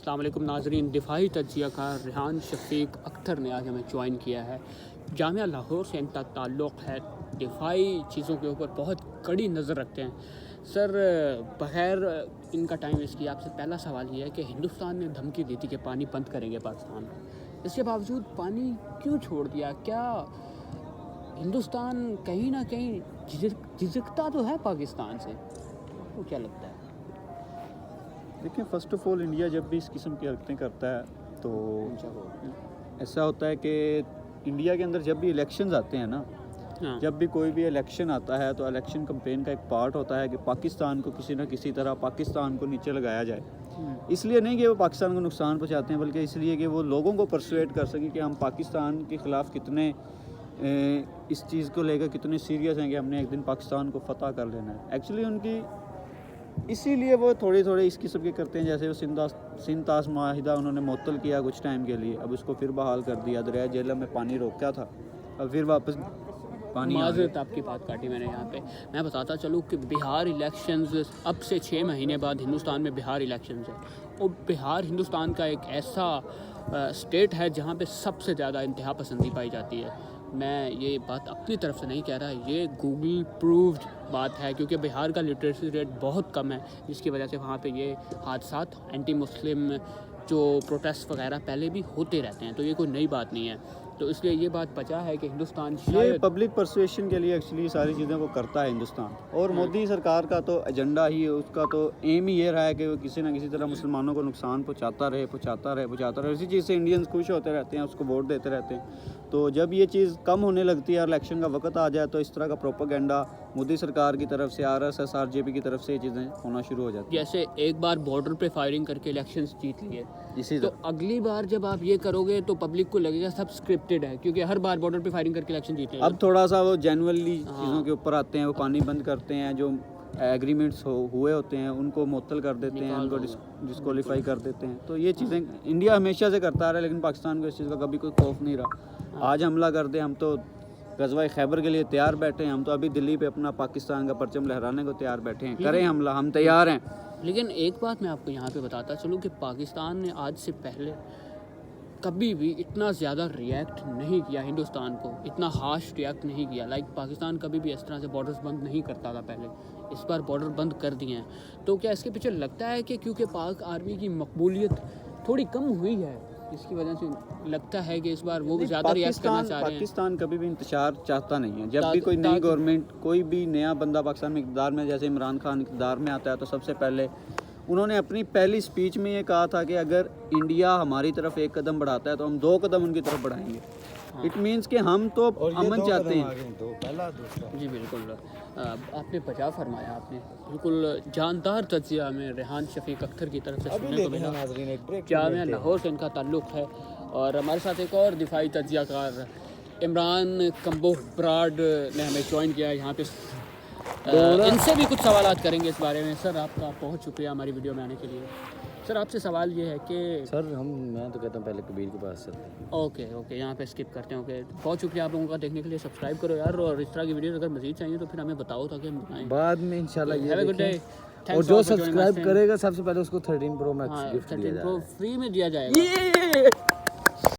अस्सलाम वालेकुम नाज़रीन, दिफाई तज्ज़ियाकार रेहान शफीक अख्तर ने आज हमें ज्वाइन किया है। जामिया लाहौर से इनका ताल्लुक़ है, दिफाई चीज़ों के ऊपर बहुत कड़ी नज़र रखते हैं। सर, बग़ैर इनका टाइम वेस्ट किया आपसे पहला सवाल ये है कि हिंदुस्तान ने धमकी दी थी कि पानी बंद करेंगे पाकिस्तान को, इसके बावजूद पानी क्यों छोड़ दिया? क्या हिंदुस्तान कहीं ना कहीं झिझकता तो है पाकिस्तान से? आपको क्या लगता है? देखिए, फ़र्स्ट ऑफ़ ऑल इंडिया जब भी इस किस्म की हरकतें करता है तो ऐसा होता है कि इंडिया के अंदर जब भी इलेक्शंस आते हैं ना, जब भी कोई भी इलेक्शन आता है तो इलेक्शन कैंपेन का एक पार्ट होता है कि पाकिस्तान को किसी न किसी तरह पाकिस्तान को नीचे लगाया जाए। इसलिए नहीं कि वो पाकिस्तान को नुकसान पहुंचाते हैं, बल्कि इसलिए कि वो लोगों को परसुएट कर सकें कि हम पाकिस्तान के ख़िलाफ़ कितने इस चीज़ को लेकर कितने सीरियस हैं कि हमने एक दिन पाकिस्तान को फ़तह कर लेना है। एक्चुअली उनकी इसीलिए वो थोड़ी इस किस्म के करते हैं। जैसे वो सिंध ताश माहिदा उन्होंने मुअत्तल किया कुछ टाइम के लिए, अब उसको फिर बहाल कर दिया। दरिया जेलम में पानी रोका था, अब फिर वापस पानी। माज़रत आपकी बात काटी मैंने यहाँ पे। मैं बताता चलूँ कि बिहार इलेक्शंस अब से 6 महीने बाद हिंदुस्तान में बिहार इलेक्शंस है, और बिहार हिंदुस्तान का एक ऐसा स्टेट है जहाँ पे सबसे ज़्यादा इंतहा पसंदी पाई जाती है। मैं ये बात अपनी तरफ से नहीं कह रहा, ये गूगल प्रूव्ड बात है, क्योंकि बिहार का लिटरेसी रेट बहुत कम है, जिसकी वजह से वहाँ पे ये हादसात एंटी मुस्लिम जो प्रोटेस्ट वगैरह पहले भी होते रहते हैं, तो ये कोई नई बात नहीं है। तो इसलिए ये बात बचा है कि हिंदुस्तान ये पब्लिक परसुएशन के लिए एक्चुअली सारी चीज़ें वो करता है हिंदुस्तान। और मोदी सरकार का तो एजेंडा ही, उसका तो एम ही ये रहा है कि वो किसी ना किसी तरह मुसलमानों को नुकसान पहुंचाता रहे। इसी चीज़ से इंडियंस खुश होते रहते हैं, उसको वोट देते रहते हैं। तो जब ये चीज़ कम होने लगती है और इलेक्शन का वक्त आ जाए तो इस तरह का प्रोपेगेंडा मोदी सरकार की तरफ से, RSS RJP की तरफ से ये चीज़ें होना शुरू हो जाती है। जैसे एक बार बॉर्डर पे फायरिंग करके इलेक्शंस जीत लिए, इसी तो अगली बार जब आप ये करोगे तो पब्लिक को लगेगा सब स्क्रिप्टेड है, क्योंकि हर बार बॉर्डर पे फायरिंग करके इलेक्शन जीते हैं। अब थोड़ा सा वो जेन्युइनली चीज़ों के ऊपर आते हैं, वो पानी बंद करते हैं, जो एग्रीमेंट्स हुए होते हैं उनको मुअत्तल कर देते हैं, उनको डिस्क्वालीफाई कर देते हैं। तो ये चीज़ें इंडिया हमेशा से करता रहा, लेकिन पाकिस्तान को इस चीज़ का कभी कोई खौफ नहीं रहा। आज हमला कर दे, हम तो गज़वा खैबर के लिए तैयार बैठे हैं। हम तो अभी दिल्ली पे अपना पाकिस्तान का परचम लहराने को तैयार बैठे हैं। करें हमला, हम तैयार हैं। लेकिन एक बात मैं आपको यहाँ पे बताता चलूँ कि पाकिस्तान ने आज से पहले कभी भी इतना ज़्यादा रिएक्ट नहीं किया हिंदुस्तान को, इतना हार्श रिएक्ट नहीं किया। पाकिस्तान कभी भी इस तरह से बॉर्डर्स बंद नहीं करता था पहले, इस बार बॉर्डर बंद कर दिए हैं। तो क्या इसके पीछे लगता है कि क्योंकि पाक आर्मी की मकबूलियत थोड़ी कम हुई है, इसकी वजह से लगता है कि इस बार वो भी ज़्यादा रिएक्ट करना चाह रहे हैं? पाकिस्तान कभी भी इंतशार चाहता नहीं है। जब भी कोई नई गवर्नमेंट, कोई भी नया बंदा पाकिस्तान में इक़्तिदार में, जैसे इमरान खान इक़्तिदार में आता है, तो सबसे पहले उन्होंने अपनी पहली स्पीच में ये कहा था कि अगर इंडिया हमारी तरफ एक कदम बढ़ाता है तो हम 2 कदम उनकी तरफ बढ़ाएंगे। इट मीन्स कि हम तो अमन चाहते हैं। जी बिल्कुल, आपने बचा फरमाया, आपने बिल्कुल जानदार तज्ज़िया में रेहान शफीक अख्तर की तरफ से सुनने को मिला। जामिया लाहौर से इनका ताल्लुक़ है, और हमारे साथ एक और दिफाई तज्ज़ियाकार इमरान कम्बो ब्राड ने हमें ज्वाइन किया यहाँ पे। इनसे भी कुछ सवालात करेंगे इस बारे में। सर, आपका बहुत शुक्रिया हमारी वीडियो में आने के लिए। सर, आपसे सवाल ये है कि सर मैं तो कहता हूँ पहले कबीर के पास चलते हैं। ओके, यहाँ पे स्किप करते हैं। ओके, बहुत शुक्रिया आप लोगों का देखने के लिए। सब्सक्राइब करो यार, और इस तरह की वीडियो अगर मज़ीद चाहिए तो फिर हमें बताओ ताकि हम बनाएं बाद में इंशाल्लाह। ये हैव अ गुड डे। और जो सब्सक्राइब करेगा सबसे पहले उसको 13 Pro Max गिफ्ट दिया जाएगा, फ्री में दिया जाएगा।